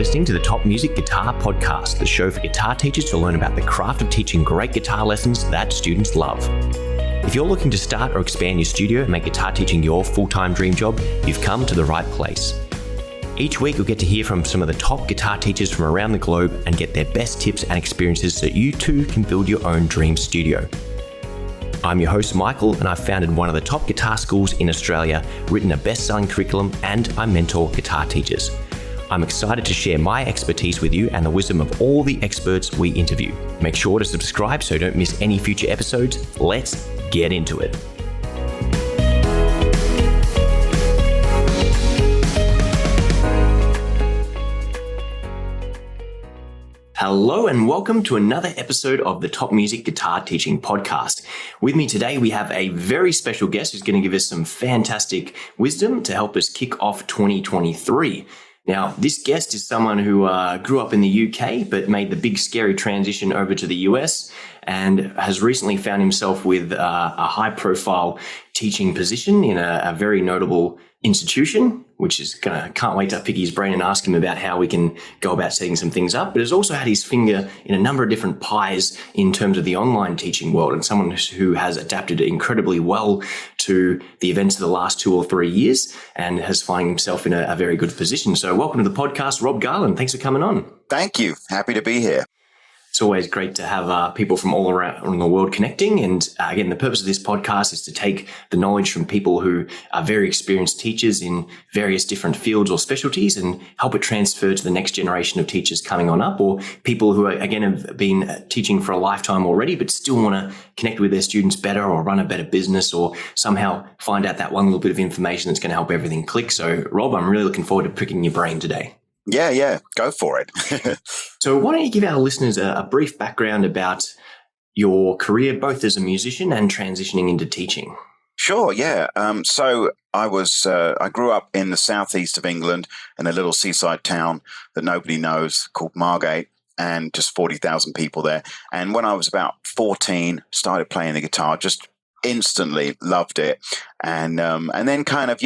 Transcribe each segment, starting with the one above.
listening to the Top Music Guitar Podcast, the show for guitar teachers to learn about the craft of teaching great guitar lessons that students love. If you're looking to start or expand your studio and make guitar teaching your full-time dream job, you've come to the right place. Each week, you'll get to hear from some of the top guitar teachers from around the globe and get their best tips and experiences so you too can build your own dream studio. I'm your host, Michael, and I've founded one of the top guitar schools in Australia, written a best-selling curriculum, and I mentor guitar teachers. I'm excited to share my expertise with you and the wisdom of all the experts we interview. Make sure to subscribe so you don't miss any future episodes. Let's get into it. Hello and welcome to another episode of the Top Music Guitar Teaching Podcast. With me today, we have a very special guest who's going to give us some fantastic wisdom to help us kick off 2023. Now, this guest is someone who grew up in the UK, but made the big scary transition over to the US and has recently found himself with a high-profile teaching position in a very notable institution, which is can't wait to pick his brain and ask him about how we can go about setting some things up, but has also had his finger in a number of different pies in terms of the online teaching world, and someone who has adapted incredibly well to the events of the last 2 or 3 years and has found himself in a very good position. So welcome to the podcast, Rob Garland. Thanks for coming on. Thank you. Happy to be here. It's always great to have people from all around the world connecting. And again, the purpose of this podcast is to take the knowledge from people who are very experienced teachers in various different fields or specialties and help it transfer to the next generation of teachers coming on up, or people who, again, have been teaching for a lifetime already, but still want to connect with their students better or run a better business or somehow find out that one little bit of information that's going to help everything click. So, Rob, I'm really looking forward to picking your brain today. Yeah, go for it. So why don't you give our listeners a brief background about your career, both as a musician and transitioning into teaching? Sure, yeah. So I grew up in the southeast of England in a little seaside town that nobody knows called Margate, and just 40,000 people there. And when I was about 14, started playing the guitar, just instantly loved it. And then kind of,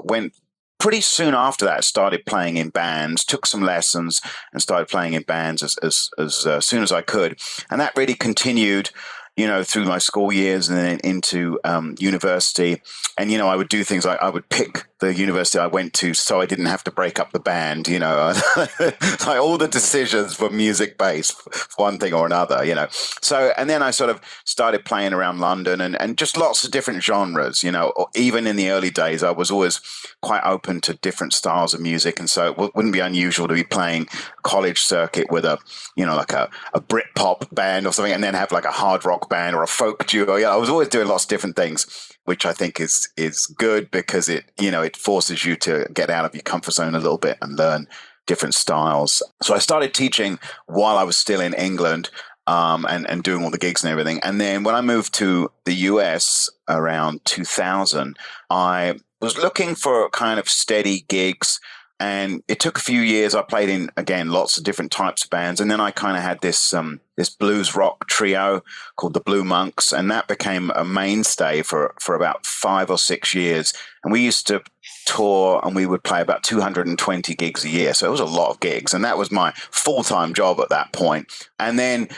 went pretty soon after that, started playing in bands, took some lessons and started playing in bands as soon as I could. And that really continued, through my school years and then into university. And, I would do things like I would pick the university I went to so I didn't have to break up the band, like all the decisions were music-based, one thing or another, So, and then I sort of started playing around London and just lots of different genres, even in the early days, I was always quite open to different styles of music. And so it wouldn't be unusual to be playing college circuit with like a Britpop band or something, and then have like a hard rock band or a folk duo. I was always doing lots of different things, which I think is good because it forces you to get out of your comfort zone a little bit and learn different styles. So I started teaching while I was still in England, and doing all the gigs and everything. And then when I moved to the US around 2000, I was looking for kind of steady gigs. And it took a few years. I played in, again, lots of different types of bands. And then I kind of had this blues rock trio called the Blue Monks. And that became a mainstay for about 5 or 6 years. And we used to tour and we would play about 220 gigs a year. So it was a lot of gigs. And that was my full-time job at that point. And then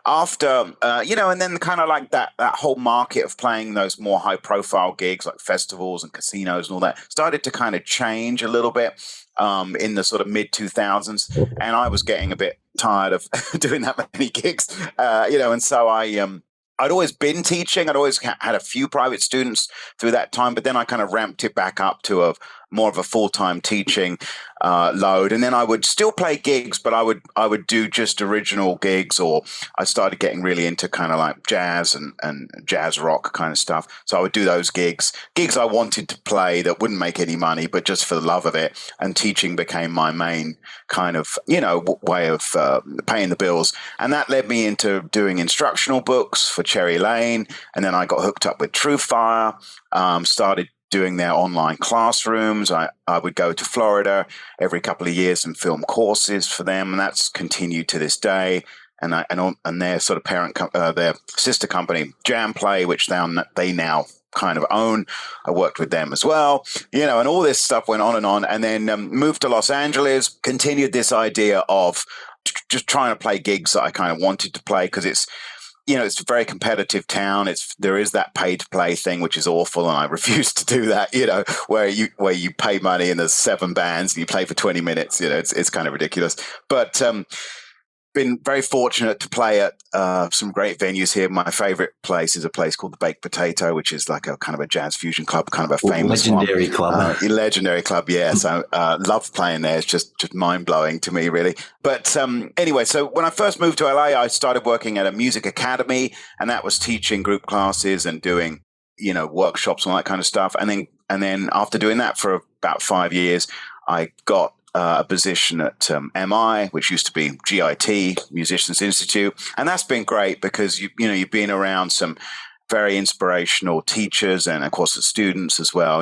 after, and then kind of like that whole market of playing those more high-profile gigs like festivals and casinos and all that started to kind of change a little bit. In the sort of mid 2000s, and I was getting a bit tired of doing that many gigs, and so I'd always been teaching. I'd always had a few private students through that time, but then I kind of ramped it back up to more of a full-time teaching load. And then I would still play gigs, but I would do just original gigs, or I started getting really into kind of like jazz and jazz rock kind of stuff. So I would do those gigs I wanted to play that wouldn't make any money, but just for the love of it. And teaching became my main kind of, way of paying the bills. And that led me into doing instructional books for Cherry Lane. And then I got hooked up with Truefire, started doing their online classrooms. I would go to Florida every couple of years and film courses for them, and that's continued to this day. And their sort of their sister company, Jam Play, which they now kind of own. I worked with them as well, and all this stuff went on, and then moved to Los Angeles, continued this idea of just trying to play gigs that I kind of wanted to play, because it's a very competitive town. There is that pay to play thing, which is awful, and I refuse to do that. Where you pay money and there's 7 bands and you play for 20 minutes. It's kind of ridiculous. But been very fortunate to play at some great venues here. My favorite place is a place called the Baked Potato, which is like a kind of a jazz fusion club, kind of a famous legendary club. Legendary club, yeah. So love playing there. It's just mind blowing to me, really. But anyway, so when I first moved to LA, I started working at a music academy, and that was teaching group classes and doing workshops and all that kind of stuff. And then after doing that for about 5 years, I got a position at MI, which used to be GIT, Musicians Institute. And that's been great because, you've been around some very inspirational teachers and, of course, the students as well,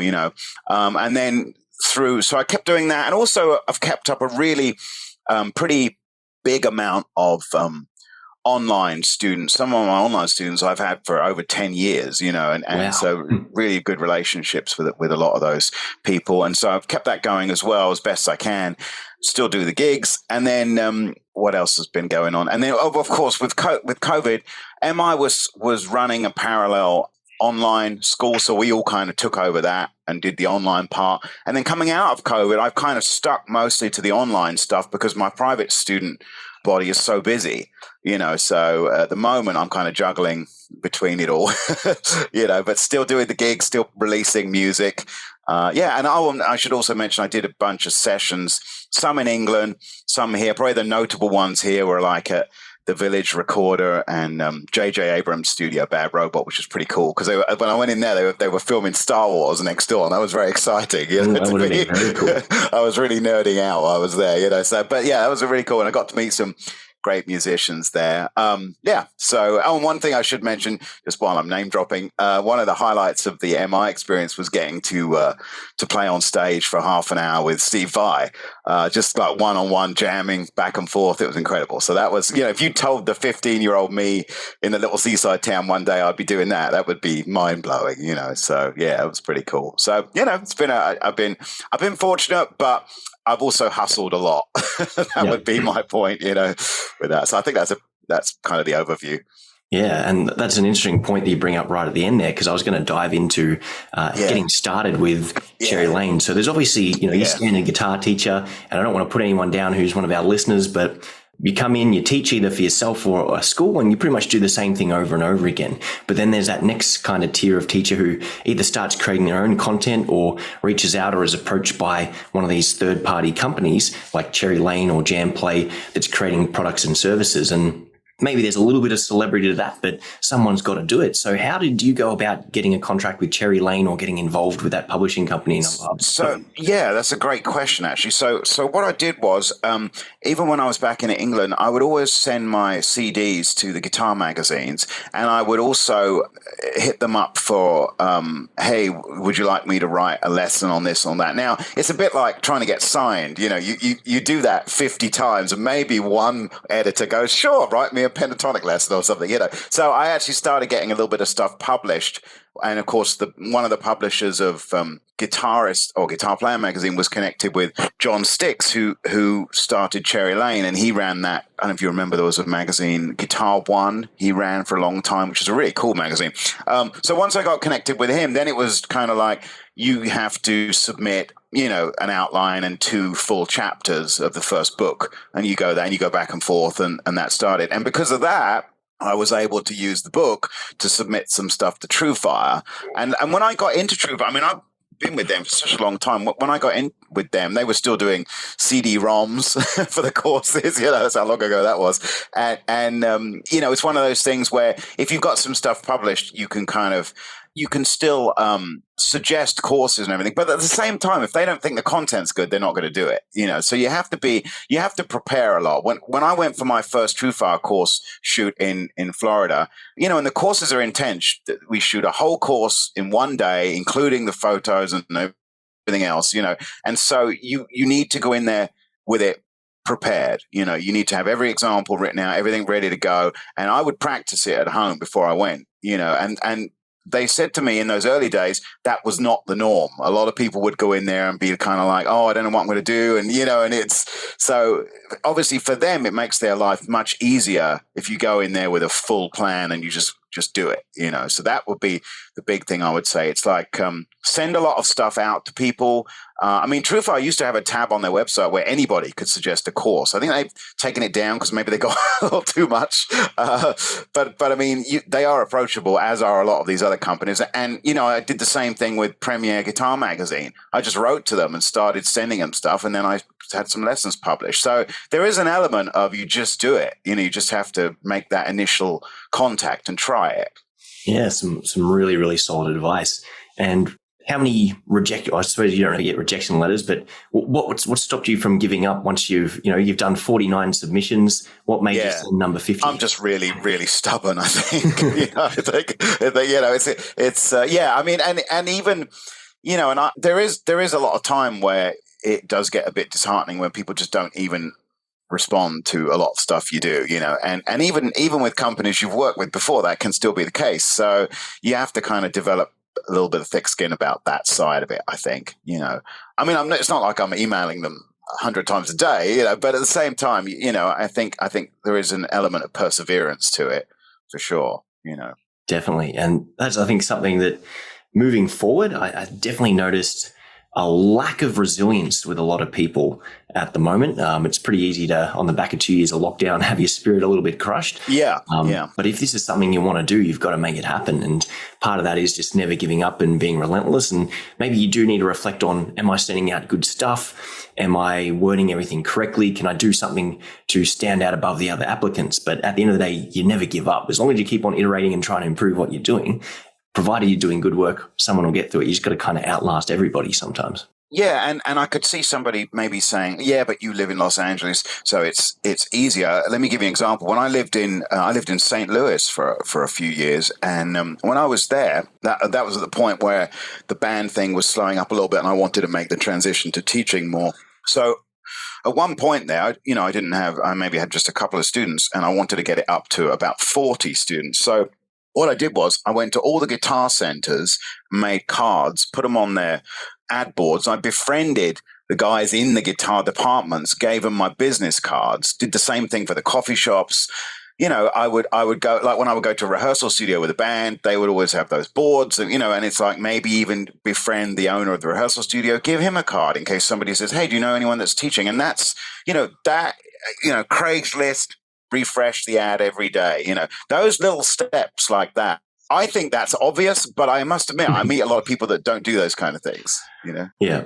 And then so I kept doing that. And also I've kept up a really pretty big amount of online students. Some of my online students I've had for over 10 years, and Wow. So really good relationships with a lot of those people. And so I've kept that going as well as best I can, still do the gigs. And then what else has been going on? And then, of course, with COVID, MI was running a parallel online school. So we all kind of took over that and did the online part. And then coming out of COVID, I've kind of stuck mostly to the online stuff because my private student body is so busy, so at the moment I'm kind of juggling between it all, but still doing the gigs, still releasing music. And I should also mention I did a bunch of sessions, some in England, some here. Probably the notable ones here were like at the Village Recorder and J.J. Abrams' studio, Bad Robot, which was pretty cool because when I went in there, they were filming Star Wars next door, and that was very exciting. That would have been very cool. I was really nerding out while I was there, So, but yeah, that was really cool, and I got to meet some great musicians there. So, one thing I should mention, just while I'm name dropping, one of the highlights of the MI experience was getting to play on stage for half an hour with Steve Vai, just like one-on-one jamming back and forth. It was incredible. So that was, if you told the 15-year-old me in the little seaside town one day I'd be doing that, that would be mind-blowing, So yeah, it was pretty cool. So, it's been I've been fortunate, but I've also hustled a lot. That would be my point, with that. So I think that's kind of the overview. Yeah, and that's an interesting point that you bring up right at the end there, because I was going to dive into getting started with Cherry Lane. So there's obviously, you're standard guitar teacher, and I don't want to put anyone down who's one of our listeners, but you come in, you teach either for yourself or a school, and you pretty much do the same thing over and over again. But then there's that next kind of tier of teacher who either starts creating their own content or reaches out or is approached by one of these third-party companies like Cherry Lane or Jam Play that's creating products and services. And maybe there's a little bit of celebrity to that, but someone's got to do it. So how did you go about getting a contract with Cherry Lane or getting involved with that publishing company? So, yeah, that's a great question, actually. So what I did was, even when I was back in England, I would always send my CDs to the guitar magazines, and I would also hit them up for, hey, would you like me to write a lesson on this, on that? Now, it's a bit like trying to get signed. You do that 50 times, and maybe one editor goes, sure, write me a pentatonic lesson or something, So I actually started getting a little bit of stuff published. And of course, one of the publishers of Guitarist or Guitar Player magazine was connected with John Sticks, who started Cherry Lane, and he ran that. I don't know if you remember, there was a magazine, Guitar One, he ran for a long time, which is a really cool magazine. So once I got connected with him, then it was kind of like you have to submit an outline and 2 full chapters of the first book, and you go there and you go back and forth, and that started. And because of that, I was able to use the book to submit some stuff to TrueFire. And when I got into TrueFire, I've been with them for such a long time. When I got in with them, they were still doing CD-ROMs for the courses. That's how long ago that was. And it's one of those things where if you've got some stuff published, you can still suggest courses and everything, but at the same time, if they don't think the content's good, they're not going to do it. So you have to prepare a lot. When I went for my first TrueFire course shoot in Florida, and the courses are intense. We shoot a whole course in one day, including the photos and everything else. And so you need to go in there with it prepared. You need to have every example written out, everything ready to go. And I would practice it at home before I went. And they said to me in those early days, that was not the norm. A lot of people would go in there and be kind of like, oh, I don't know what I'm going to do. And, and it's so obviously for them, it makes their life much easier if you go in there with a full plan and you just do it, So that would be the big thing I would say. It's like send a lot of stuff out to people. Truthfully, I used to have a tab on their website where anybody could suggest a course. I think they've taken it down because maybe they got a little too much. But they are approachable, as are a lot of these other companies. And, I did the same thing with Premier Guitar Magazine. I just wrote to them and started sending them stuff, and then I had some lessons published. So there is an element of you just do it. You just have to make that initial contact and try it. Yeah, some really, really solid advice. And how many I suppose you don't really get rejection letters, but what stopped you from giving up once you've done 49 submissions? What made you send number 50? I'm just really, really stubborn, I think. There is a lot of time where it does get a bit disheartening when people just don't even respond to a lot of stuff you do, and even with companies you've worked with before, that can still be the case. So you have to kind of develop a little bit of thick skin about that side of it, I think, it's not like I'm emailing them 100 times a day, but at the same time, I think there is an element of perseverance to it for sure, Definitely. And that's, I think, something that moving forward, I definitely noticed a lack of resilience with a lot of people at the moment. It's pretty easy to, on the back of 2 years of lockdown, have your spirit a little bit crushed. Yeah. But if this is something you want to do, you've got to make it happen. And part of that is just never giving up and being relentless. And maybe you do need to reflect on, am I sending out good stuff? Am I wording everything correctly? Can I do something to stand out above the other applicants? But at the end of the day, you never give up. As long as you keep on iterating and trying to improve what you're doing, provided you're doing good work, someone will get through it. You just got to kind of outlast everybody sometimes. Yeah, and I could see somebody maybe saying, yeah, but you live in Los Angeles, so it's easier. Let me give you an example. When I lived in St. Louis for a few years, and when I was there, that was at the point where the band thing was slowing up a little bit, and I wanted to make the transition to teaching more. So at one point there, I maybe had just a couple of students, and I wanted to get it up to about 40 students. So what I did was I went to all the guitar centers, made cards, put them on their ad boards. I befriended the guys in the guitar departments, gave them my business cards, did the same thing for the coffee shops. I would go, like when I would go to a rehearsal studio with a band, they would always have those boards, and it's like maybe even befriend the owner of the rehearsal studio, give him a card in case somebody says, hey, do you know anyone that's teaching? And that's, Craigslist, refresh the ad every day, those little steps like that. I think that's obvious, but I must admit, I meet a lot of people that don't do those kind of things, Yeah. Yeah.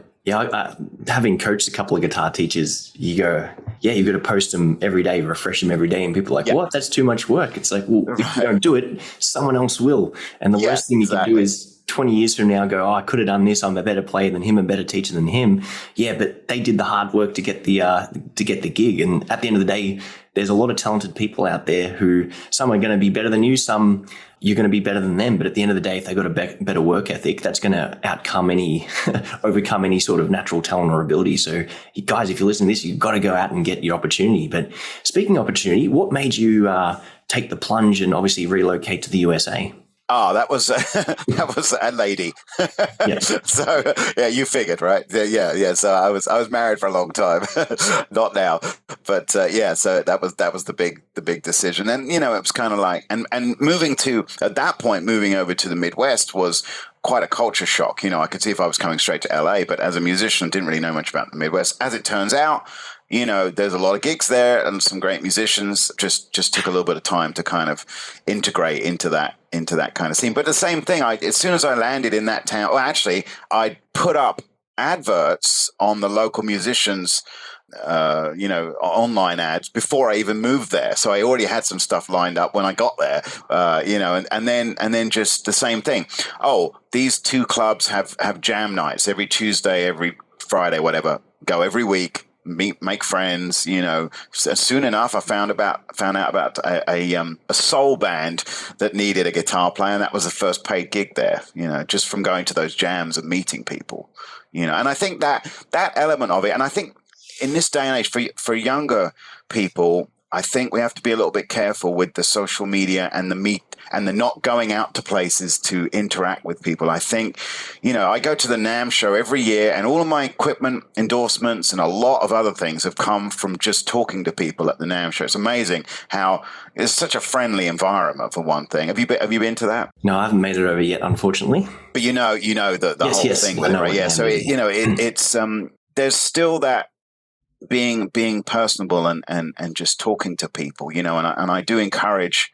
Having coached a couple of guitar teachers, you go, yeah, you've got to post them every day, refresh them every day. And people are like, what? That's too much work. It's like, well, if you don't do it, someone else will. And the worst thing you can do is 20 years from now go, I could have done this. I'm a better player than him, a better teacher than him. Yeah, but they did the hard work to get the gig. And at the end of the day, there's a lot of talented people out there who some are going to be better than you, some you're going to be better than them. But at the end of the day, if they've got a better work ethic, that's going to overcome any sort of natural talent or ability. So guys, if you're listening to this, you've got to go out and get your opportunity. But speaking of opportunity, what made you take the plunge and obviously relocate to the USA? Oh, that was a lady. Yes. So yeah, you figured, right? Yeah. So I was married for a long time, not now, but So that was the big decision, and it was kind of like, and moving over to the Midwest was quite a culture shock. I could see if I was coming straight to LA, but as a musician, didn't really know much about the Midwest. As it turns out, there's a lot of gigs there and some great musicians. Just took a little bit of time to kind of integrate into that kind of scene. But the same thing, as soon as I landed in that town, I put up adverts on the local musicians, online ads before I even moved there. So I already had some stuff lined up when I got there, and then just the same thing. Oh, these two clubs have jam nights every Tuesday, every Friday, whatever. Go every week. Make friends, Soon enough, I found out about a soul band that needed a guitar player, and that was the first paid gig there. Just from going to those jams and meeting people. And I think that element of it, and I think in this day and age for younger people, I think we have to be a little bit careful with the social media and the not going out to places to interact with people. I think, I go to the NAMM show every year, and all of my equipment endorsements and a lot of other things have come from just talking to people at the NAMM show. It's amazing how it's such a friendly environment, for one thing. Have you been to that? No, I haven't made it over yet, unfortunately. But the Yes, whole yes, thing I with it, know right? what Yeah. NAMM So is. it's there's still that being personable and just talking to people, and I do encourage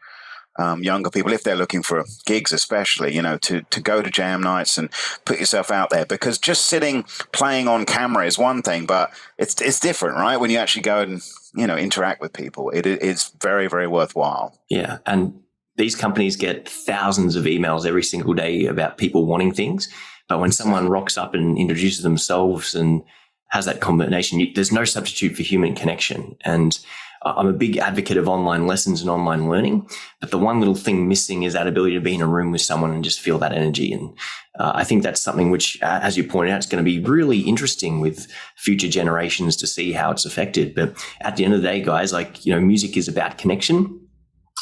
younger people, if they're looking for gigs especially, to go to jam nights and put yourself out there, because just sitting playing on camera is one thing, but it's different, right? When you actually go and interact with people, it's very, very worthwhile. Yeah, and these companies get thousands of emails every single day about people wanting things, but when someone rocks up and introduces themselves and has that combination, there's no substitute for human connection. And I'm a big advocate of online lessons and online learning, but the one little thing missing is that ability to be in a room with someone and just feel that energy. And I think that's something which, as you pointed out, is going to be really interesting with future generations to see how it's affected. But at the end of the day, guys, music is about connection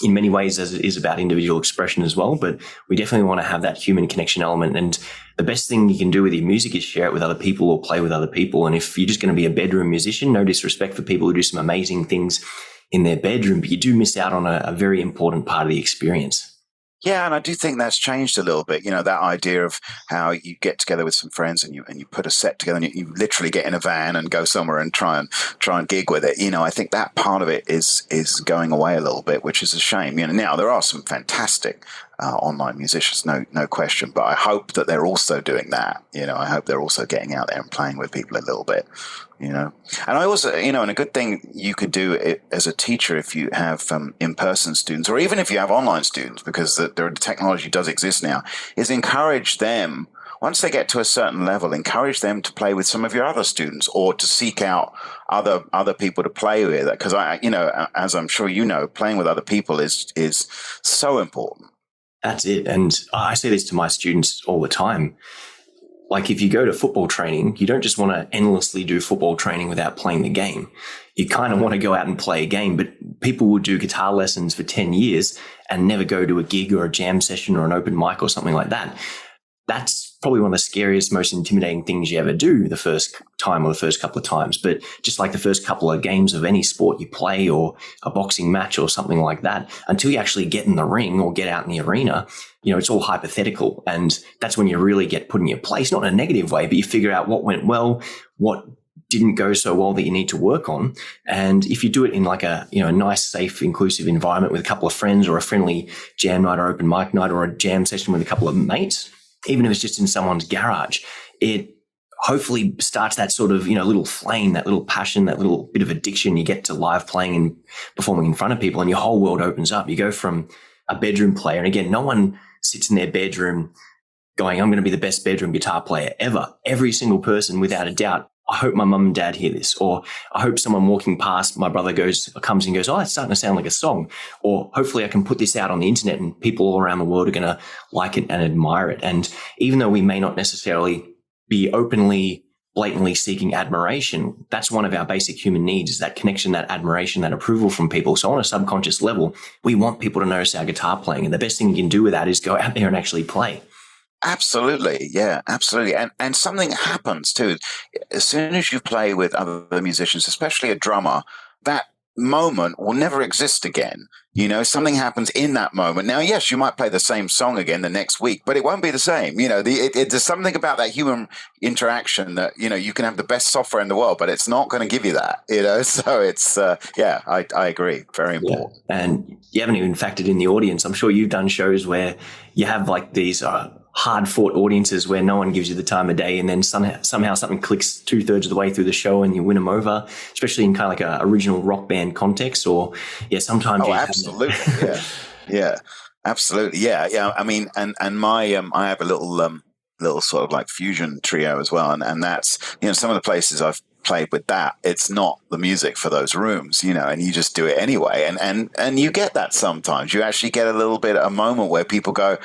in many ways, as it is about individual expression as well. But we definitely want to have that human connection element. And the best thing you can do with your music is share it with other people or play with other people. And if you're just going to be a bedroom musician, no disrespect for people who do some amazing things in their bedroom, but you do miss out on a very important part of the experience. Yeah, and I do think that's changed a little bit. That idea of how you get together with some friends and you put a set together, and you literally get in a van and go somewhere and try and gig with it. I think that part of it is going away a little bit, which is a shame. Now there are some fantastic online musicians, no question, but I hope that they're also doing that. I hope they're also getting out there and playing with people a little bit. And I also, and a good thing you could do it as a teacher, if you have in-person students, or even if you have online students, because the technology does exist now, is encourage them, once they get to a certain level, encourage them to play with some of your other students, or to seek out other people to play with. Because as I'm sure playing with other people is so important. That's it. And I say this to my students all the time. Like, if you go to football training, you don't just want to endlessly do football training without playing the game. You kind of want to go out and play a game, but people will do guitar lessons for 10 years and never go to a gig or a jam session or an open mic or something like that. That's probably one of the scariest, most intimidating things you ever do the first time or the first couple of times. But just like the first couple of games of any sport you play, or a boxing match or something like that, until you actually get in the ring or get out in the arena, it's all hypothetical. And that's when you really get put in your place, not in a negative way, but you figure out what went well, what didn't go so well that you need to work on. And if you do it in like a nice, safe, inclusive environment with a couple of friends, or a friendly jam night or open mic night, or a jam session with a couple of mates, even if it's just in someone's garage, it hopefully starts that sort of, little flame, that little passion, that little bit of addiction you get to live playing and performing in front of people, and your whole world opens up. You go from a bedroom player, and again, no one sits in their bedroom going, I'm going to be the best bedroom guitar player ever. Every single person, without a doubt, I hope my mum and dad hear this, or I hope someone walking past, my brother comes and goes, oh, it's starting to sound like a song. Or hopefully I can put this out on the internet and people all around the world are going to like it and admire it. And even though we may not necessarily be openly, blatantly seeking admiration, that's one of our basic human needs, is that connection, that admiration, that approval from people. So on a subconscious level, we want people to notice our guitar playing. And the best thing you can do with that is go out there and actually play. Absolutely. Yeah, absolutely. And something happens too. As soon as you play with other musicians, especially a drummer, that moment will never exist again. Something happens in that moment. Now, yes, you might play the same song again the next week, but it won't be the same. There's something about that human interaction that, you can have the best software in the world, but it's not going to give you that, so it's, I agree. Very important. Yeah. And you haven't even factored in the audience. I'm sure you've done shows where you have like these hard-fought audiences where no one gives you the time of day, and then somehow something clicks 2/3 of the way through the show and you win them over, especially in kind of like a original rock band context. Or sometimes absolutely. Yeah, absolutely. Yeah. I mean, and my I have a little sort of like fusion trio as well, and that's some of the places I've played with that, it's not the music for those rooms, and you just do it anyway, and you get that sometimes. You actually get a moment where people go,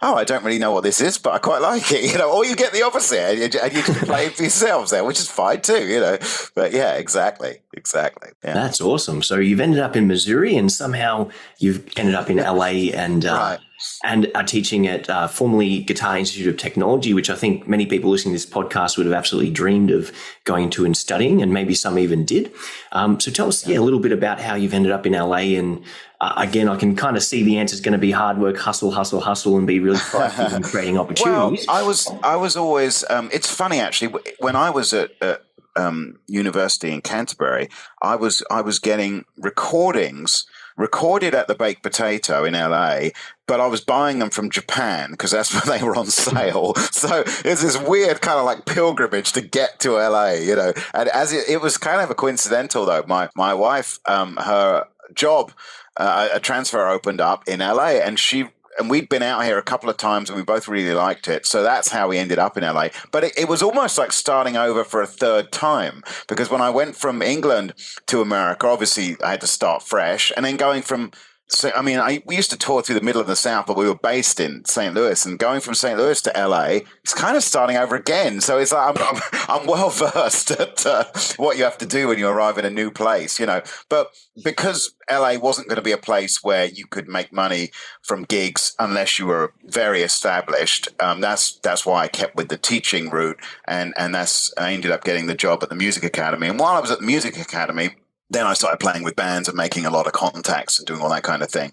oh, I don't really know what this is, but I quite like it, or you get the opposite and you just play it for yourselves there, which is fine too. But yeah, exactly. Yeah. That's awesome. So you've ended up in Missouri and somehow you've ended up in LA and Right. and are teaching at formerly Guitar Institute of Technology, which I think many people listening to this podcast would have absolutely dreamed of going to and studying, and maybe some even did. So tell us a little bit about how you've ended up in LA. And again, I can kind of see the answer is going to be hard work, hustle, and be really proactive in creating opportunities. Well, I was always. It's funny actually. When I was at university in Canterbury, I was getting recordings recorded at the Baked Potato in LA, but I was buying them from Japan because that's when they were on sale. So it's this weird kind of like pilgrimage to get to LA, And as it was kind of a coincidental though. My wife, her job, a transfer opened up in LA, and we'd been out here a couple of times and we both really liked it. So that's how we ended up in LA. But it was almost like starting over for a third time, because when I went from England to America, obviously I had to start fresh, and then going from we used to tour through the middle of the South, but we were based in St. Louis, and going from St. Louis to LA, it's kind of starting over again. So it's like I'm well versed at what you have to do when you arrive in a new place, But because LA wasn't going to be a place where you could make money from gigs unless you were very established, that's why I kept with the teaching route, and I ended up getting the job at the Music Academy. And while I was at the Music Academy, then I started playing with bands and making a lot of contacts and doing all that kind of thing.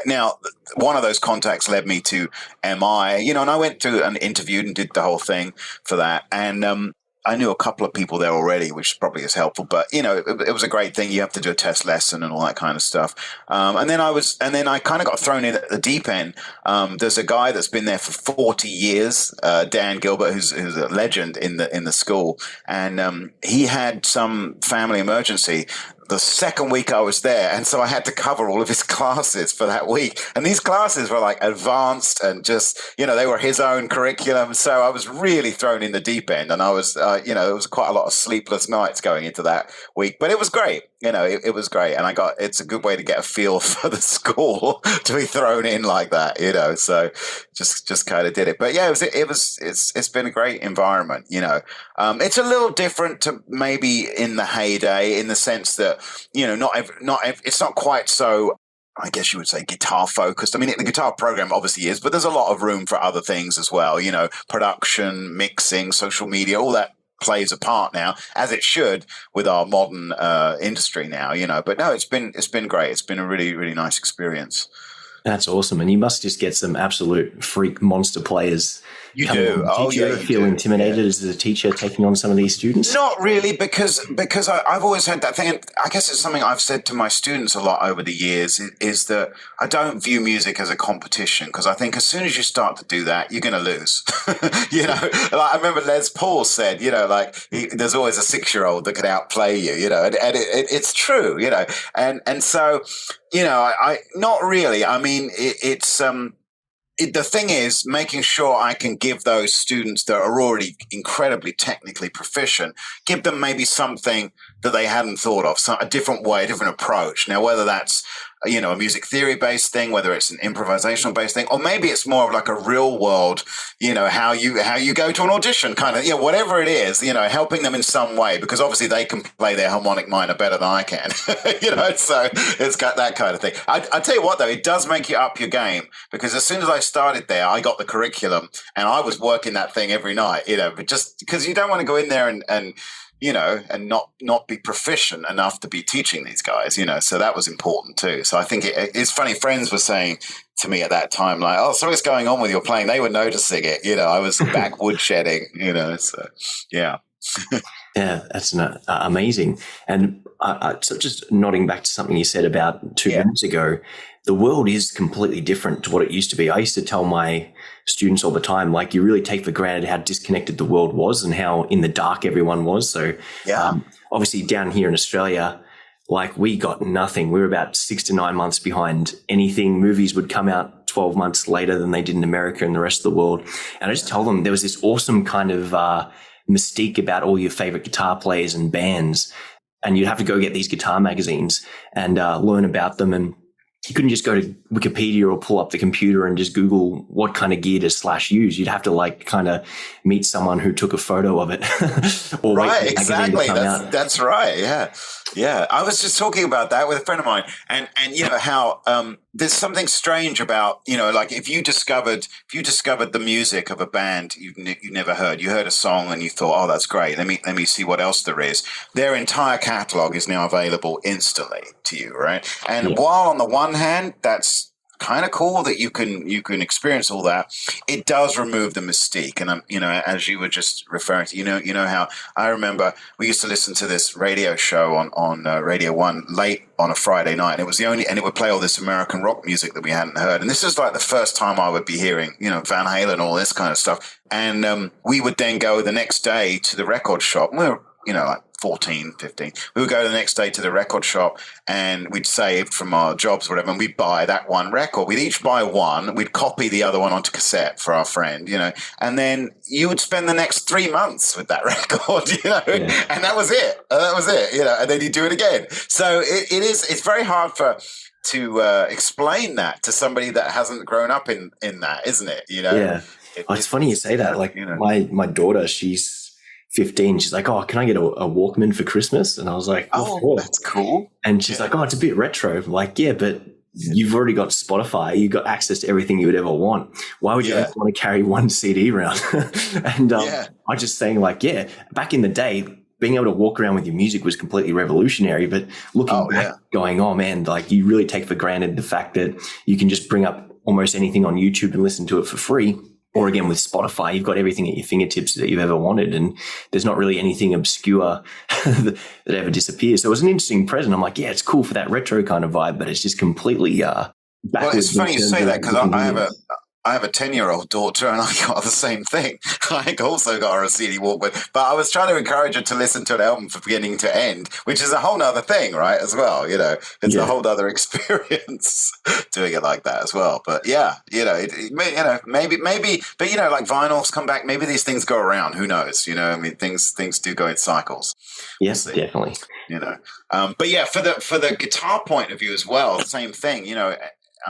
Now one of those contacts led me to MI, and I went to and interviewed and did the whole thing for that. And I knew a couple of people there already, which probably is helpful, but it was a great thing. You have to do a test lesson and all that kind of stuff. And then I kind of got thrown in at the deep end. There's a guy that's been there for 40 years, Dan Gilbert, who's a legend in the school. And he had some family emergency the second week I was there. And so I had to cover all of his classes for that week. And these classes were like advanced and just, they were his own curriculum. So I was really thrown in the deep end. And I was, it was quite a lot of sleepless nights going into that week. But it was great. It was great. And it's a good way to get a feel for the school to be thrown in like that, So just kind of did it. But yeah, it's been a great environment, It's a little different to maybe in the heyday, in the sense that, it's not quite so, I guess you would say, guitar focused. I mean, the guitar program obviously is, but there's a lot of room for other things as well. Production, mixing, social media, all that plays a part now, as it should with our modern industry now. But no, it's been great. It's been a really, really nice experience. That's awesome. And you must just get some absolute freak monster players. You do. Did you ever feel intimidated as a teacher taking on some of these students? Not really, because I've always had that thing. And I guess it's something I've said to my students a lot over the years, is that I don't view music as a competition, because I think as soon as you start to do that, you're going to lose. Like I remember Les Paul said, there's always a 6-year-old that could outplay you, and it's true, and so, I not really. I mean, the thing is making sure I can give those students that are already incredibly technically proficient, give them maybe something that they hadn't thought of, a different way, a different approach. Now, whether that's a music theory based thing, whether it's an improvisational based thing, or maybe it's more of like a real world, how you go to an audition kind of, whatever it is, helping them in some way, because obviously they can play their harmonic minor better than I can, so it's got that kind of thing. I tell you what though, it does make you up your game, because as soon as I started there, I got the curriculum and I was working that thing every night, but just because you don't want to go in there and not be proficient enough to be teaching these guys, so that was important too. So I think it's funny, friends were saying to me at that time, like, oh, something's going on with your playing. They were noticing it, I was back woodshedding, so yeah. Yeah, that's amazing. And so just nodding back to something you said about 2 minutes ago, the world is completely different to what it used to be. I used to tell my students all the time, like, you really take for granted how disconnected the world was and how in the dark everyone was. So obviously down here in Australia, like, we got nothing. We were about 6 to 9 months behind anything. Movies would come out 12 months later than they did in America and the rest of the world. And I just told them there was this awesome kind of mystique about all your favorite guitar players and bands. And you'd have to go get these guitar magazines and learn about them. And you couldn't just go to Wikipedia or pull up the computer and just Google what kind of gear to Slash use. You'd have to like kind of meet someone who took a photo of it or Right, wait for the magazine exactly. to come out. That's right. Yeah. Yeah. I was just talking about that with a friend of mine, and how there's something strange about, like if you discovered the music of a band you never heard. You heard a song and you thought, oh, that's great. Let me see what else there is. Their entire catalog is now available instantly to you, right? And while on the one hand, that's kind of cool that you can experience all that, it does remove the mystique. And as you were just referring to, how I remember we used to listen to this radio show on Radio 1 late on a Friday night, and it would play all this American rock music that we hadn't heard. And this is like the first time I would be hearing, Van Halen, all this kind of stuff. And we would then go the next day to the record shop. We were, like 14, 15. We would go the next day to the record shop, and we'd save from our jobs or whatever, and we'd buy that one record. We'd each buy one. We'd copy the other one onto cassette for our friend, and then you would spend the next 3 months with that record, and that was it. And then you do it again. So it's very hard to explain that to somebody that hasn't grown up in that, isn't it? Yeah. It's funny you say that. Like my daughter, she's 15. She's like, oh, can I get a Walkman for Christmas? And I was like, oh, that's cool. And she's like, oh, it's a bit retro. I'm like, yeah, but you've already got Spotify. You've got access to everything you would ever want. Why would you want to carry one CD around? And I was just saying, like, back in the day, being able to walk around with your music was completely revolutionary. But looking back, going, oh man, like you really take for granted the fact that you can just bring up almost anything on YouTube and listen to it for free. Or again, with Spotify, you've got everything at your fingertips that you've ever wanted, and there's not really anything obscure that ever disappears. So it was an interesting present. I'm like, it's cool for that retro kind of vibe, but it's just completely backwards. Well, it's funny you say that because I have a 10-year-old daughter, and I got the same thing. I also got her a CD Walkman, but I was trying to encourage her to listen to an album from beginning to end, which is a whole other thing, right? As well, it's a whole other experience doing it like that as well. But maybe, but like vinyls come back. Maybe these things go around. Who knows? Things do go in cycles. Yes, definitely. But for the guitar point of view as well, same thing.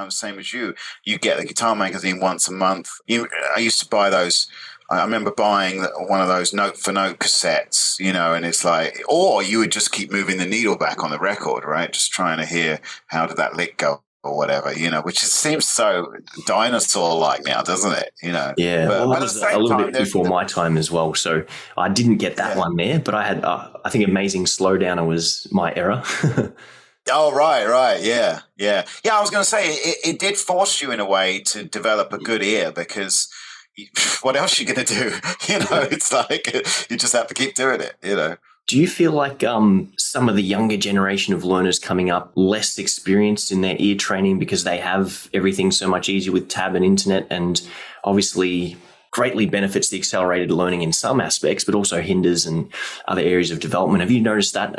Same as you get the guitar magazine once a month. I used to buy those. I remember buying one of those note for note cassettes, and it's like, or you would just keep moving the needle back on the record, right? Just trying to hear how did that lick go or whatever, which seems so dinosaur-like now, doesn't it? Yeah, but that was a little bit before my time as well. So I didn't get that one there, but I had, I think Amazing Slowdowner was my era. Oh, right. Yeah. I was going to say it did force you in a way to develop a good ear because what else are you going to do? It's like you just have to keep doing it, Do you feel like some of the younger generation of learners coming up less experienced in their ear training because they have everything so much easier with tab and internet, and obviously greatly benefits the accelerated learning in some aspects, but also hinders in other areas of development? Have you noticed that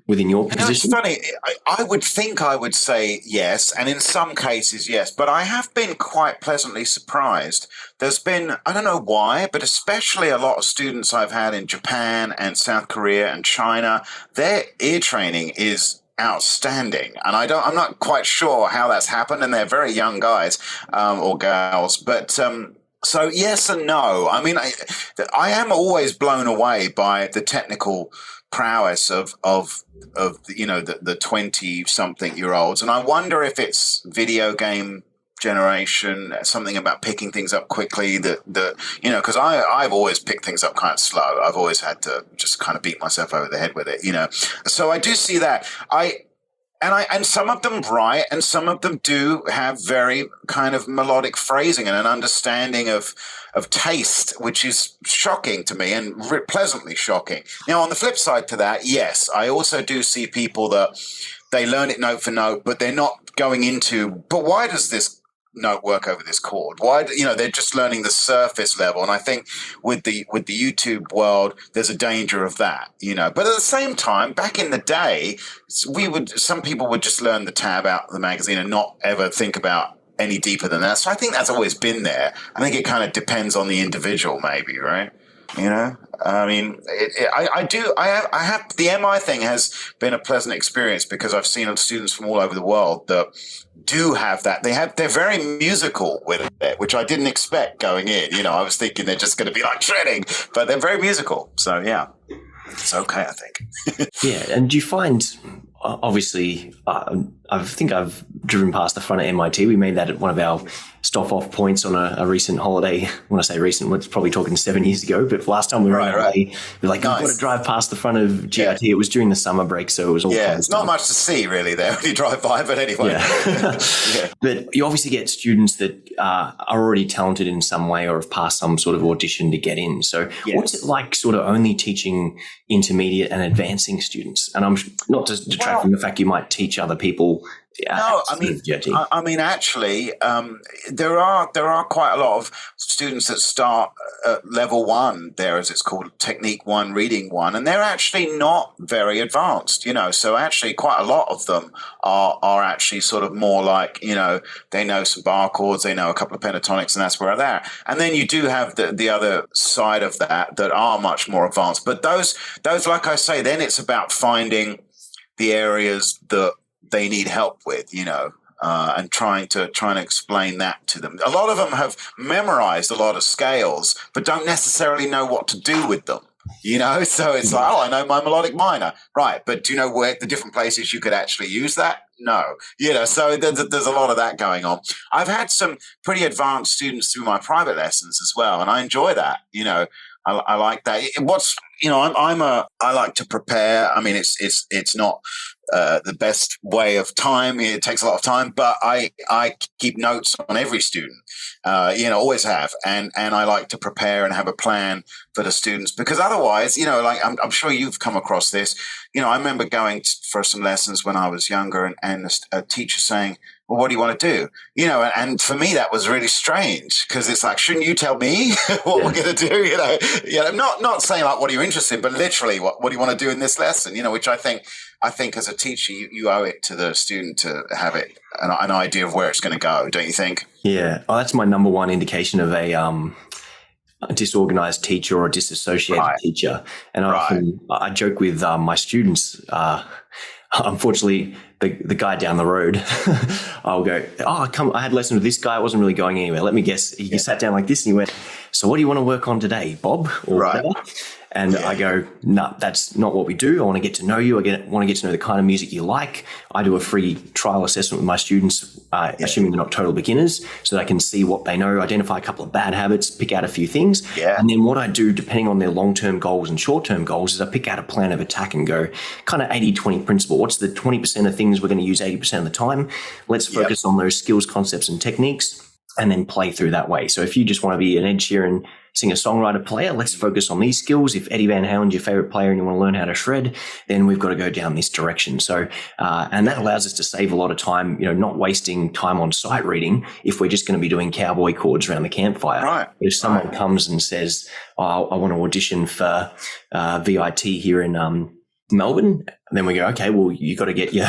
within your position? It's funny. I would say yes, and in some cases, yes. But I have been quite pleasantly surprised. There's been, I don't know why, but especially a lot of students I've had in Japan and South Korea and China, their ear training is outstanding, and I'm not quite sure how that's happened. And they're very young guys or gals, but. So yes and no. I mean, I am always blown away by the technical prowess of the 20-something-year-olds, and I wonder if it's video game generation, something about picking things up quickly. Because I've always picked things up kind of slow. I've always had to just kind of beat myself over the head with it. So I do see that. And some of them write, and some of them do have very kind of melodic phrasing and an understanding of taste, which is shocking to me and pleasantly shocking. Now, on the flip side to that, yes, I also do see people that they learn it note for note, but they're not going into, but why does this note work over this chord? Why, they're just learning the surface level. And I think with the YouTube world, there's a danger of that, But at the same time, back in the day, some people would just learn the tab out of the magazine and not ever think about any deeper than that. So I think that's always been there. I think it kind of depends on the individual, maybe, right? You know, I mean, I have the MI thing has been a pleasant experience because I've seen students from all over the world that do have that. They're very musical with it, which I didn't expect going in. You know, I was thinking they're just going to be like shredding, but they're very musical. So yeah, it's okay, I think. Yeah, and do you find, obviously, I think I've driven past the front of MIT. We made that one of our stop-off points on a recent holiday. When I say recent, we're probably talking 7 years ago. But last time we were on holiday, we were like, nice. I've got to drive past the front of GIT. Yeah. It was during the summer break, so it was all it's not much to see really there when you drive by. But anyway, yeah. But you obviously get students that are already talented in some way or have passed some sort of audition to get in. So what's it like sort of only teaching intermediate and advancing students? And I'm not to detract from the fact you might teach other people. No, I mean, actually, there are quite a lot of students that start at level 1 there, as it's called, technique 1, reading 1, and they're actually not very advanced, you know. So actually, quite a lot of them are actually sort of more like, you know, they know some bar chords, they know a couple of pentatonics, and that's where they're at. And then you do have the other side of that are much more advanced. But those, like I say, then it's about finding the areas that they need help with, you know, and trying to explain that to them. A lot of them have memorized a lot of scales, but don't necessarily know what to do with them, you know? So it's like, I know my melodic minor. Right. But do you know where the different places you could actually use that? No. You know, so there's a lot of that going on. I've had some pretty advanced students through my private lessons as well, and I enjoy that, you know. I like that. I like to prepare. I mean, it's not the best way of time. It takes a lot of time, but I keep notes on every student, you know, always have. And I like to prepare and have a plan for the students, because otherwise, you know, like I'm sure you've come across this. You know, I remember going for some lessons when I was younger and a teacher saying, well, what do you want to do? You know, and for me, that was really strange, because it's like, shouldn't you tell me what we're going to do? You know, not saying like, what are you interested in, but literally, what do you want to do in this lesson? You know, which I think as a teacher, you owe it to the student to have an idea of where it's going to go, don't you think? Yeah. Oh, that's my number one indication of a disorganized teacher or a disassociated teacher. And I joke with my students, unfortunately, the guy down the road, I'll go, I had a lesson with this guy. I wasn't really going anywhere. Let me guess. He sat down like this and he went, so what do you want to work on today, Bob? Or whatever. And I go, no, that's not what we do. I want to get to know you. I want to get to know the kind of music you like. I do a free trial assessment with my students, assuming they're not total beginners, so they can see what they know, identify a couple of bad habits, pick out a few things. Yeah. And then what I do, depending on their long-term goals and short-term goals, is I pick out a plan of attack and go kind of 80-20 principle. What's the 20% of things we're going to use 80% of the time? Let's focus on those skills, concepts, and techniques, and then play through that way. So if you just want to be an Ed Sheeran singer-songwriter player, let's focus on these skills. If Eddie Van Halen's your favorite player and you want to learn how to shred, then we've got to go down this direction. So, and that allows us to save a lot of time, you know, not wasting time on sight reading if we're just going to be doing cowboy chords around the campfire. Right. But if someone comes and says, I want to audition for VIT here in Melbourne, and then we go, okay, well, you got to get your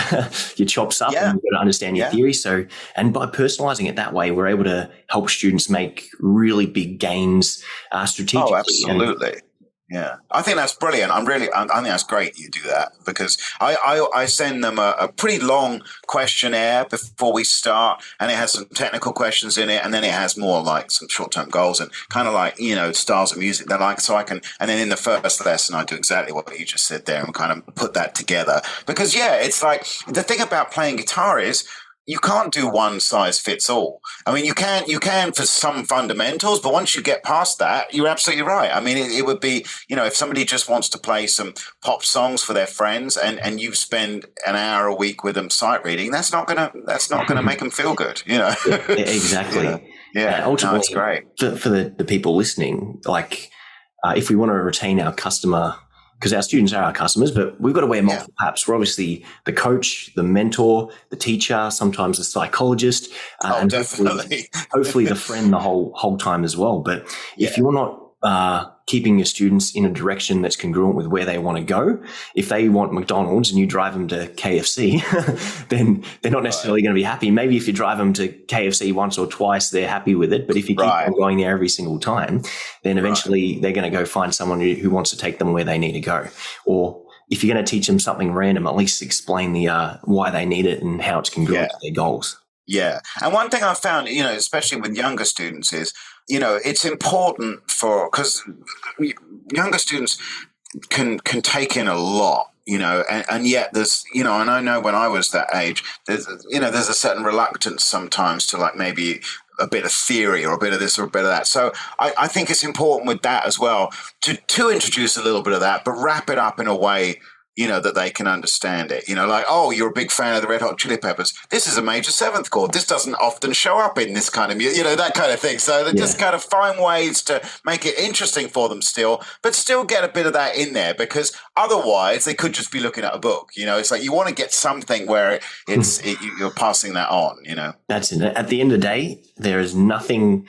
chops up and you've got to understand your theory. So, and by personalizing it that way, we're able to help students make really big gains strategically. Oh, absolutely. Yeah, I think that's brilliant. I think that's great you do that, because I send them a pretty long questionnaire before we start, and it has some technical questions in it, and then it has more like some short-term goals and kind of like, you know, styles of music they like. So I can, and then in the first lesson, I do exactly what you just said there and kind of put that together. Because it's like the thing about playing guitar is, you can't do one size fits all. I mean, you can for some fundamentals, but once you get past that, you're absolutely right. I mean, it would be, you know, if somebody just wants to play some pop songs for their friends and you spend an hour a week with them sight reading, that's not gonna make them feel good, you know. Exactly. Yeah. Ultimately, it's great for the people listening. Like, if we want to retain our customer, because our students are our customers, but we've got to wear multiple hats. We're obviously the coach, the mentor, the teacher, sometimes the psychologist, and definitely. hopefully the friend the whole time as well. But if you're not keeping your students in a direction that's congruent with where they want to go. If they want McDonald's and you drive them to KFC, then they're not necessarily going to be happy. Maybe if you drive them to KFC once or twice, they're happy with it. But if you keep on going there every single time, then eventually they're going to go find someone who wants to take them where they need to go. Or if you're going to teach them something random, at least explain the why they need it and how it's congruent to their goals. Yeah. And one thing I've found, especially with younger students is, it's important because younger students can take in a lot, and yet there's, and I know when I was that age, there's a certain reluctance sometimes to like maybe a bit of theory or a bit of this or a bit of that. So I think it's important with that as well to introduce a little bit of that, but wrap it up in a way that they can understand it. Like, oh, you're a big fan of the Red Hot Chili Peppers. This is a major seventh chord. This doesn't often show up in this kind of music, that kind of thing. So they just kind of find ways to make it interesting for them still, but still get a bit of that in there, because otherwise they could just be looking at a book. It's like you want to get something where you're passing that on, That's it. At the end of the day, there is nothing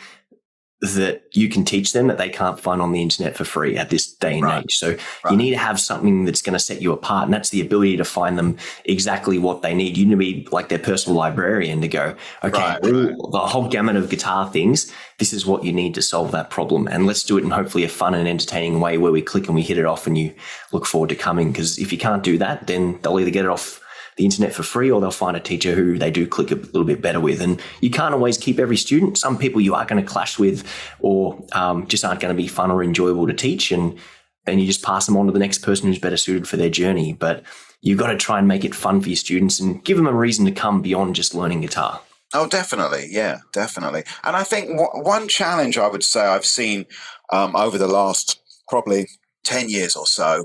that you can teach them that they can't find on the internet for free at this day and age. So you need to have something that's going to set you apart. And that's the ability to find them exactly what they need. You need to be like their personal librarian to go, okay, the whole gamut of guitar things, this is what you need to solve that problem. And let's do it in hopefully a fun and entertaining way where we click and we hit it off and you look forward to coming. Because if you can't do that, then they'll either get it off the internet for free, or they'll find a teacher who they do click a little bit better with. And you can't always keep every student. Some people you are going to clash with, or just aren't going to be fun or enjoyable to teach. And then you just pass them on to the next person who's better suited for their journey. But you've got to try and make it fun for your students and give them a reason to come beyond just learning guitar. Oh, definitely. Yeah, definitely. And I think one challenge I would say I've seen over the last probably 10 years or so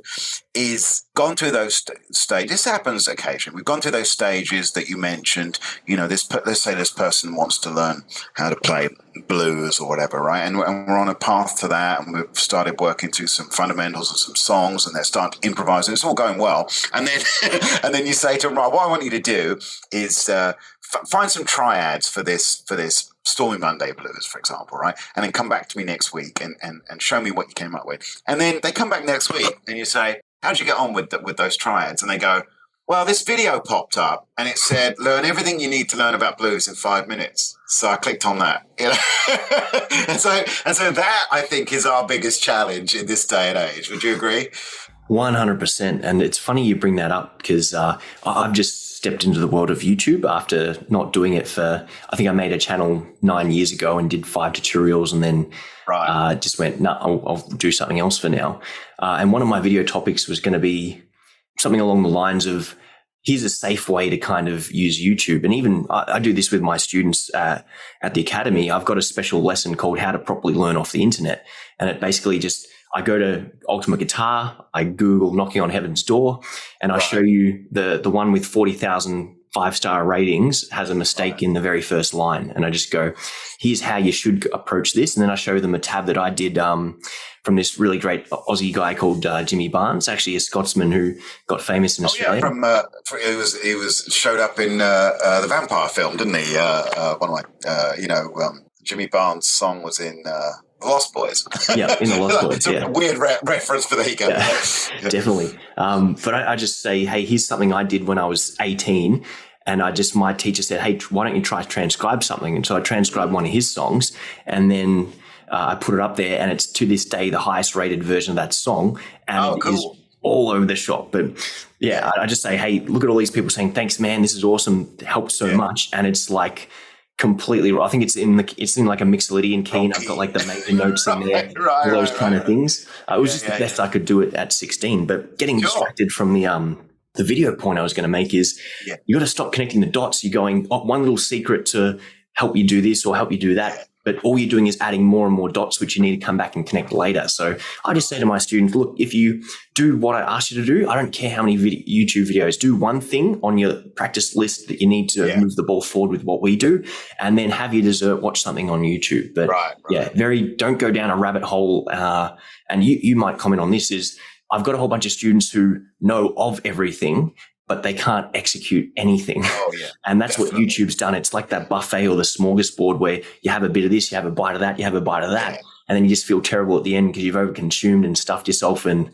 is gone through those stages. This happens occasionally. We've gone through those stages that you mentioned. Let's say this person wants to learn how to play blues or whatever, right? And we're on a path to that, and we've started working through some fundamentals of some songs, and they're starting to improvise, and it's all going well. And then, and then you say to them, right, what I want you to do is find some triads for this Stormy Monday Blues, for example, right? And then come back to me next week and show me what you came up with. And then they come back next week and you say, how'd you get on with those triads? And they go, well, this video popped up and it said, learn everything you need to learn about blues in 5 minutes. So I clicked on that. and so that, I think, is our biggest challenge in this day and age. Would you agree? 100%. And it's funny you bring that up, because I've just stepped into the world of YouTube after not doing it for, I think I made a channel 9 years ago and did 5 tutorials, and then just went, no, I'll do something else for now. And one of my video topics was going to be something along the lines of, here's a safe way to kind of use YouTube. And even I do this with my students at the academy. I've got a special lesson called How to Properly Learn Off the Internet. And it basically just, I go to Ultimate Guitar, I Google Knocking on Heaven's Door, and I show you the one with 40,000 5-star ratings has a mistake in the very first line. And I just go, here's how you should approach this. And then I show them a tab that I did from this really great Aussie guy called Jimmy Barnes, actually a Scotsman who got famous in Australia. He was showed up in the Vampire film, didn't he? Jimmy Barnes' song was in The Lost Boys. Yeah, in The Lost Boys. It's a weird reference, but there you go. Yeah, definitely. But I just say, hey, here's something I did when I was 18. And my teacher said, hey, why don't you try to transcribe something? And so I transcribed one of his songs, and then I put it up there, and it's to this day the highest rated version of that song. And it is all over the shop. But yeah, I just say, hey, look at all these people saying, thanks, man, this is awesome. It helps so much. And it's like completely, I think it's in like a Mixolydian key, and I've got like the major notes in there, all those kind of things. It was just the best I could do it at 16. But getting distracted from the video point I was going to make is you got to stop connecting the dots. You're going, one little secret to help you do this or help you do that. But all you're doing is adding more and more dots, which you need to come back and connect later. So I just say to my students, look, if you do what I asked you to do, I don't care how many YouTube videos, do one thing on your practice list that you need to move the ball forward with what we do, and then have your dessert, watch something on YouTube. But don't go down a rabbit hole. And you might comment on this is, I've got a whole bunch of students who know of everything, but they can't execute anything. Oh, yeah. And that's what YouTube's done. It's like that buffet or the smorgasbord where you have a bit of this, you have a bite of that, you have a bite of that. and then you just feel terrible at the end because you've overconsumed and stuffed yourself, and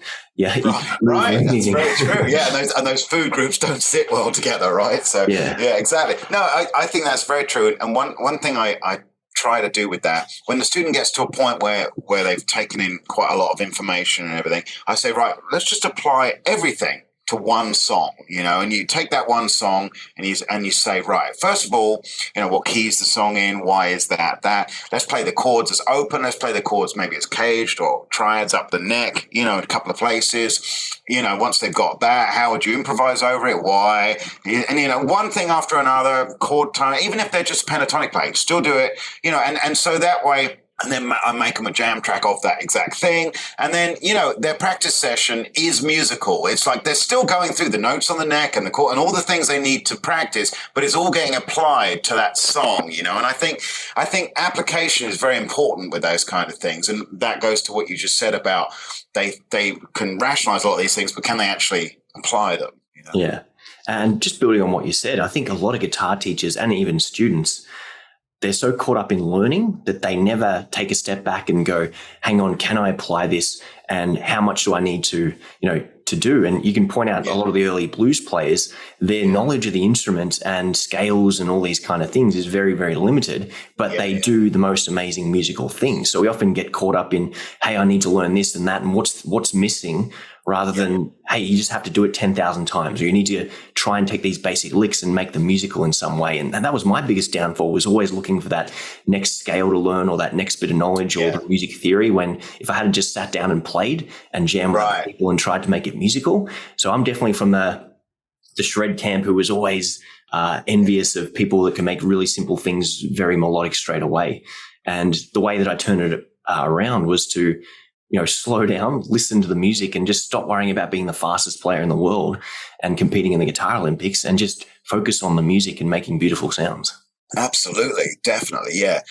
right. That's very true. Yeah, and those food groups don't sit well together, right? So yeah, exactly. No, I think that's very true. And one thing I try to do with that, when the student gets to a point where they've taken in quite a lot of information and everything, I say, right, let's just apply everything to one song, and you take that one song and you say, right, first of all, what key is the song in? Why is that? Let's play the chords as open. Let's play the chords maybe as caged or triads up the neck, in a couple of places. Once they've got that, how would you improvise over it? Why? And, one thing after another, chord tone, even if they're just pentatonic playing, still do it, and so that way. And then I make them a jam track of that exact thing. And then, their practice session is musical. It's like they're still going through the notes on the neck and the chord and all the things they need to practice, but it's all getting applied to that song, And I think application is very important with those kind of things. And that goes to what you just said about they can rationalize a lot of these things, but can they actually apply them? Yeah. And just building on what you said, I think a lot of guitar teachers and even students, they're so caught up in learning that they never take a step back and go, hang on, can I apply this? And how much do I need to do? And you can point out a lot of the early blues players, their knowledge of the instruments and scales and all these kind of things is very, very limited, but they do the most amazing musical things. So we often get caught up in, hey, I need to learn this and that, and what's missing, rather than, hey, you just have to do it 10,000 times, or you need to try and take these basic licks and make them musical in some way. And that was my biggest downfall, was always looking for that next scale to learn or that next bit of knowledge or the music theory, when if I had just sat down and played and jammed with other people and tried to make it musical. So I'm definitely from the shred camp who was always envious of people that can make really simple things very melodic straight away. And the way that I turned it around was to slow down, listen to the music, and just stop worrying about being the fastest player in the world and competing in the Guitar Olympics, and just focus on the music and making beautiful sounds. Absolutely. Definitely. Yeah.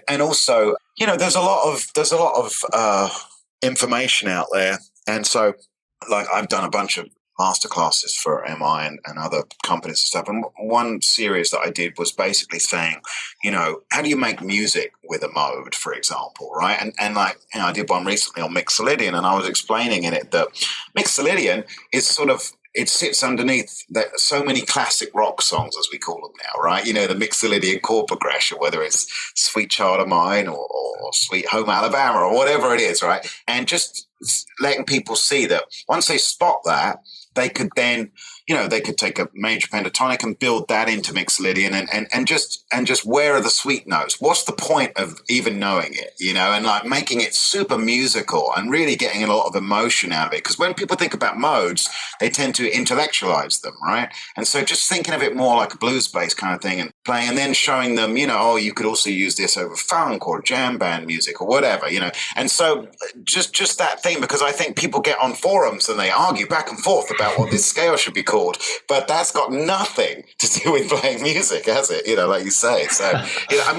And also, there's a lot of information out there. And so, like, I've done a bunch of masterclasses for MI and other companies and stuff. And one series that I did was basically saying, how do you make music with a mode, for example, right? And like, I did one recently on Mixolydian, and I was explaining in it that Mixolydian is sort of, it sits underneath so many classic rock songs, as we call them now, right? The Mixolydian chord progression, whether it's Sweet Child of Mine or Sweet Home Alabama or whatever it is, right? And just letting people see that once they spot that, they could then, they could take a major pentatonic and build that into Mixolydian and just where are the sweet notes? What's the point of even knowing it, and like making it super musical and really getting a lot of emotion out of it. Because when people think about modes, they tend to intellectualize them, right? And so just thinking of it more like a blues-based kind of thing and playing, and then showing them, you could also use this over funk or jam band music or whatever, And so just that thing, because I think people get on forums and they argue back and forth about what this scale should be called, but that's got nothing to do with playing music, has it? Like you say. So,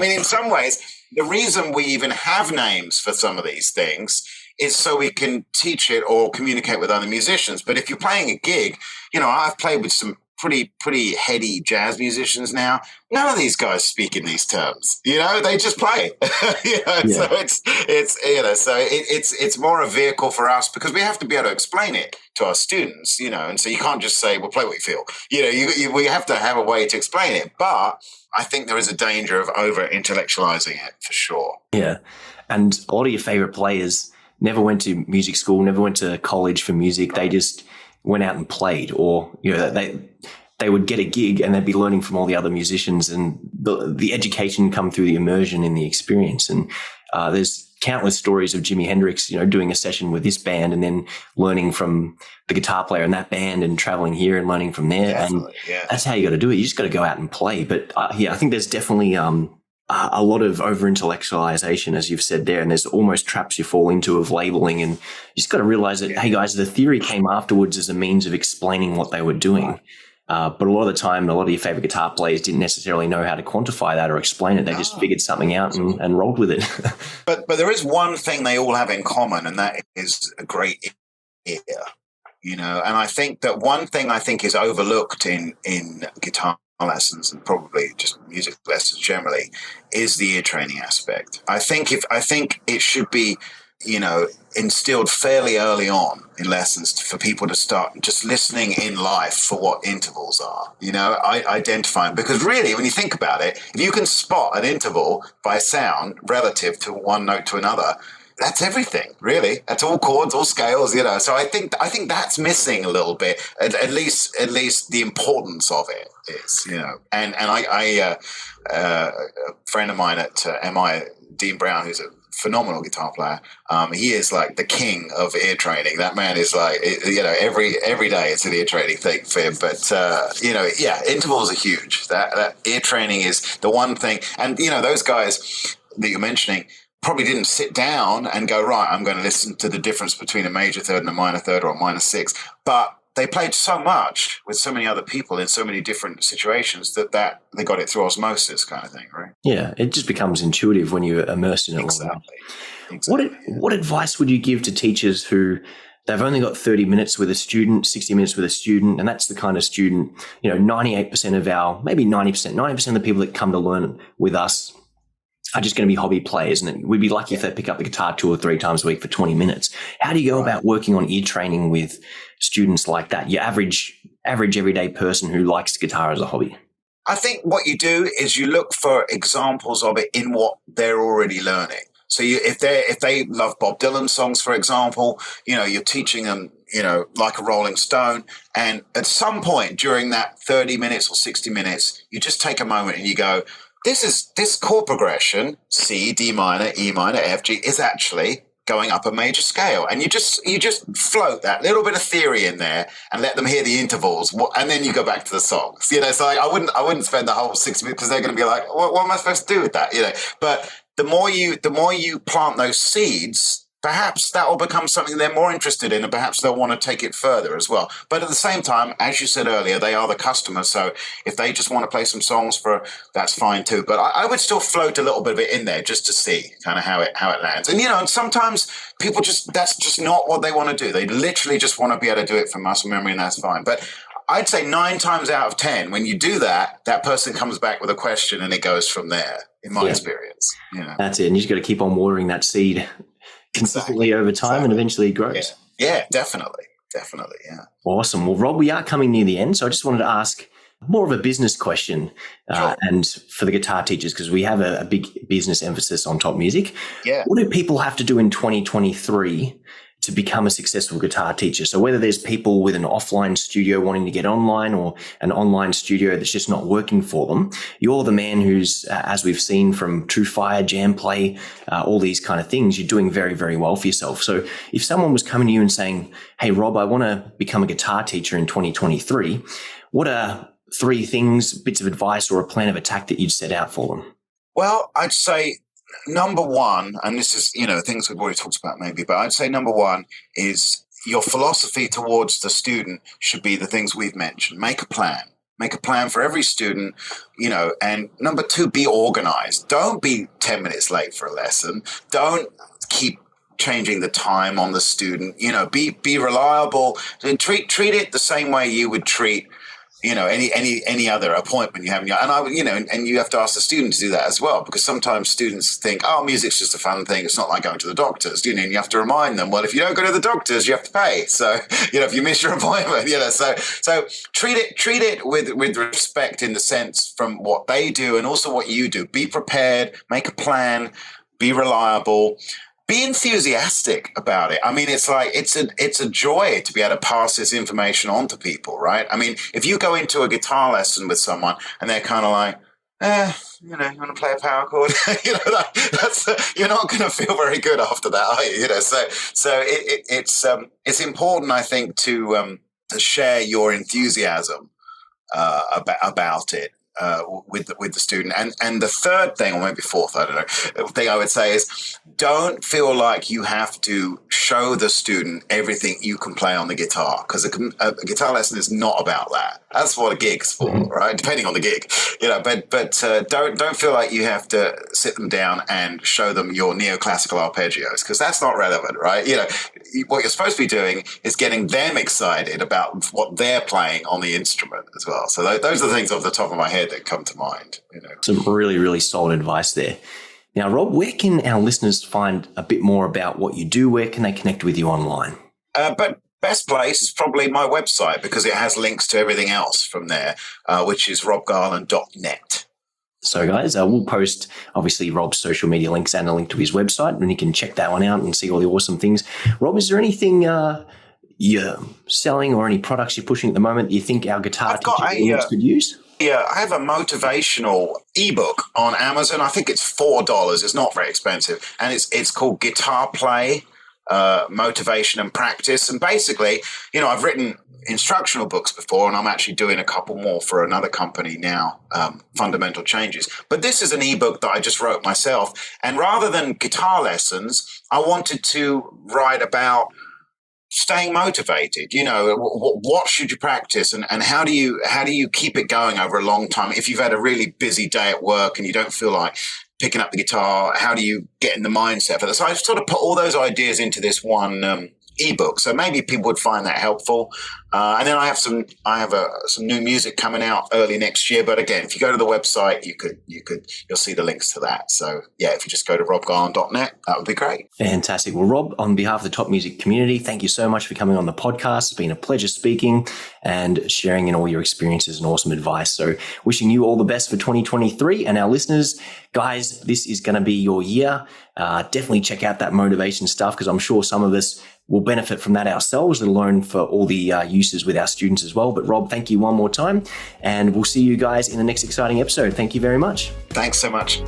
in some ways, the reason we even have names for some of these things is so we can teach it or communicate with other musicians. But if you're playing a gig, I've played with some pretty heady jazz musicians now. None of these guys speak in these terms, they just play, so it's more a vehicle for us, because we have to be able to explain it to our students, and so you can't just say, well, play what you feel, we have to have a way to explain it. But I think there is a danger of over intellectualizing it, for sure. Yeah. And a lot of your favorite players never went to music school, never went to college for music. They just went out and played, or they would get a gig and they'd be learning from all the other musicians, and the education come through the immersion in the experience. And there's countless stories of Jimi Hendrix, doing a session with this band and then learning from the guitar player in that band and traveling here and learning from there. Definitely, and that's how you got to do it. You just got to go out and play. But I think there's definitely a lot of over-intellectualization, as you've said there, and there's almost traps you fall into of labeling, and you just got to realize that, hey guys, the theory came afterwards as a means of explaining what they were doing. But a lot of the time, a lot of your favorite guitar players didn't necessarily know how to quantify that or explain it. They just figured something out and rolled with it. But there is one thing they all have in common, and that is a great ear. And I think that one thing I think is overlooked in guitar lessons and probably just music lessons generally is the ear training aspect. I think it should be, instilled fairly early on in lessons for people to start just listening in life for what intervals are, identifying, because really when you think about it, if you can spot an interval by sound relative to one note to another, that's everything, really. That's all chords, all scales, So I think that's missing a little bit. At least the importance of it is, And a friend of mine at MI, Dean Brown, who's a phenomenal guitar player. He is like the king of ear training. That man is like, every day it's an ear training thing for him. But intervals are huge. That ear training is the one thing. And those guys that you're mentioning probably didn't sit down and go, right, I'm going to listen to the difference between a major third and a minor third or a minor sixth. But they played so much with so many other people in so many different situations that they got it through osmosis kind of thing, right? Yeah, it just becomes intuitive when you're immersed in it. Exactly. What advice would you give to teachers who they've only got 30 minutes with a student, 60 minutes with a student, and that's the kind of student, 98% of our, maybe 90% of the people that come to learn with us are just going to be hobby players, and we'd be lucky if they pick up the guitar 2 or 3 times a week for 20 minutes. How do you go about working on ear training with students like that, your average everyday person who likes guitar as a hobby? I think what you do is you look for examples of it in what they're already learning. So if they love Bob Dylan songs, for example, you're teaching them, like a Rolling Stone. And at some point during that 30 minutes or 60 minutes, you just take a moment and you go, this chord progression, C, D minor, E minor, F, G, is actually going up a major scale. And you just float that little bit of theory in there and let them hear the intervals. And then you go back to the songs. So I wouldn't spend the whole 60 minutes because they're going to be like, what am I supposed to do with that? But the more you plant those seeds, perhaps that will become something they're more interested in, and perhaps they'll want to take it further as well. But at the same time, as you said earlier, they are the customer. So if they just want to play some songs that's fine too. But I would still float a little bit of it in there just to see kind of how it lands. And, and sometimes people that's just not what they want to do. They literally just want to be able to do it from muscle memory, and that's fine. But I'd say 9 times out of 10, when you do that, that person comes back with a question and it goes from there, in my experience. That's it. And you just got to keep on watering that seed consistently over time, and eventually it grows. Yeah, definitely. Yeah. Awesome. Well, Rob, we are coming near the end, so I just wanted to ask more of a business question, and for the guitar teachers, because we have a big business emphasis on Top Music. Yeah. What do people have to do in 2023 to become a successful guitar teacher? So whether there's people with an offline studio wanting to get online, or an online studio that's just not working for them, you're the man who's, as we've seen from True Fire, Jam Play, all these kind of things, you're doing very, very well for yourself. So if someone was coming to you and saying, hey, Rob, I want to become a guitar teacher in 2023, what are 3 things, bits of advice or a plan of attack that you'd set out for them? Well, I'd say number one, and this is, things we've already talked about maybe, but I'd say number one is your philosophy towards the student should be the things we've mentioned. Make a plan. Make a plan for every student, and number 2, be organized. Don't be 10 minutes late for a lesson. Don't keep changing the time on the student. Be reliable. And treat it the same way you would treat any other appointment you have in your, and I would, and you have to ask the student to do that as well, because sometimes students think, oh, music's just a fun thing. It's not like going to the doctors, and you have to remind them, well, if you don't go to the doctors, you have to pay. So, if you miss your appointment, so treat it with respect, in the sense from what they do and also what you do. Be prepared, make a plan, be reliable. Be enthusiastic about it. I mean, it's like, it's a joy to be able to pass this information on to people, right? I mean, if you go into a guitar lesson with someone and they're kind of like, you want to play a power chord? That's you're not going to feel very good after that, are you? So it's important, I think, to share your enthusiasm about it. with the student. And the third thing, or maybe fourth, I don't know, thing I would say is don't feel like you have to show the student everything you can play on the guitar, because a guitar lesson is not about that. That's what a gig's for, right? Depending on the gig, but don't feel like you have to sit them down and show them your neoclassical arpeggios, because that's not relevant, right? What you're supposed to be doing is getting them excited about what they're playing on the instrument as well. So those are the things off the top of my head that come to mind. Some really, really solid advice there. Now, Rob, where can our listeners find a bit more about what you do? Where can they connect with you online? But best place is probably my website, because it has links to everything else from there, which is robgarland.net. So, guys, we'll post, obviously, Rob's social media links and a link to his website, and you can check that one out and see all the awesome things. Rob, is there anything you're selling or any products you're pushing at the moment that you think our guitar teachers could use? Yeah, I have a motivational ebook on Amazon. I think it's $4. It's not very expensive. And it's called Guitar Play, Motivation and Practice. And basically, I've written instructional books before, and I'm actually doing a couple more for another company now, Fundamental Changes. But this is an ebook that I just wrote myself. And rather than guitar lessons, I wanted to write about staying motivated. What should you practice, and how do you keep it going over a long time? If you've had a really busy day at work and you don't feel like picking up the guitar, how do you get in the mindset for that? So I've sort of put all those ideas into this one ebook. So maybe people would find that helpful. And then I have some new music coming out early next year. But again, if you go to the website, you'll see the links to that. So yeah, if you just go to robgarland.net, that would be great. Fantastic. Well, Rob, on behalf of the Top Music community, thank you so much for coming on the podcast. It's been a pleasure speaking and sharing in all your experiences and awesome advice. So wishing you all the best for 2023, and our listeners, guys, this is going to be your year. Definitely check out that motivation stuff, because I'm sure some of us will benefit from that ourselves, let alone for all the uses with our students as well. But Rob, thank you one more time, and we'll see you guys in the next exciting episode. Thank you very much. Thanks so much.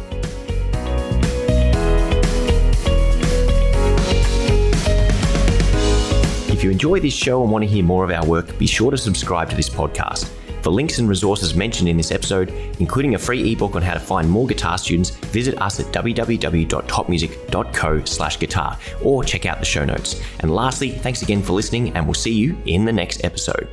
If you enjoy this show and want to hear more of our work, be sure to subscribe to this podcast. For links and resources mentioned in this episode, including a free ebook on how to find more guitar students, visit us at www.topmusic.co/guitar or check out the show notes. And lastly, thanks again for listening, and we'll see you in the next episode.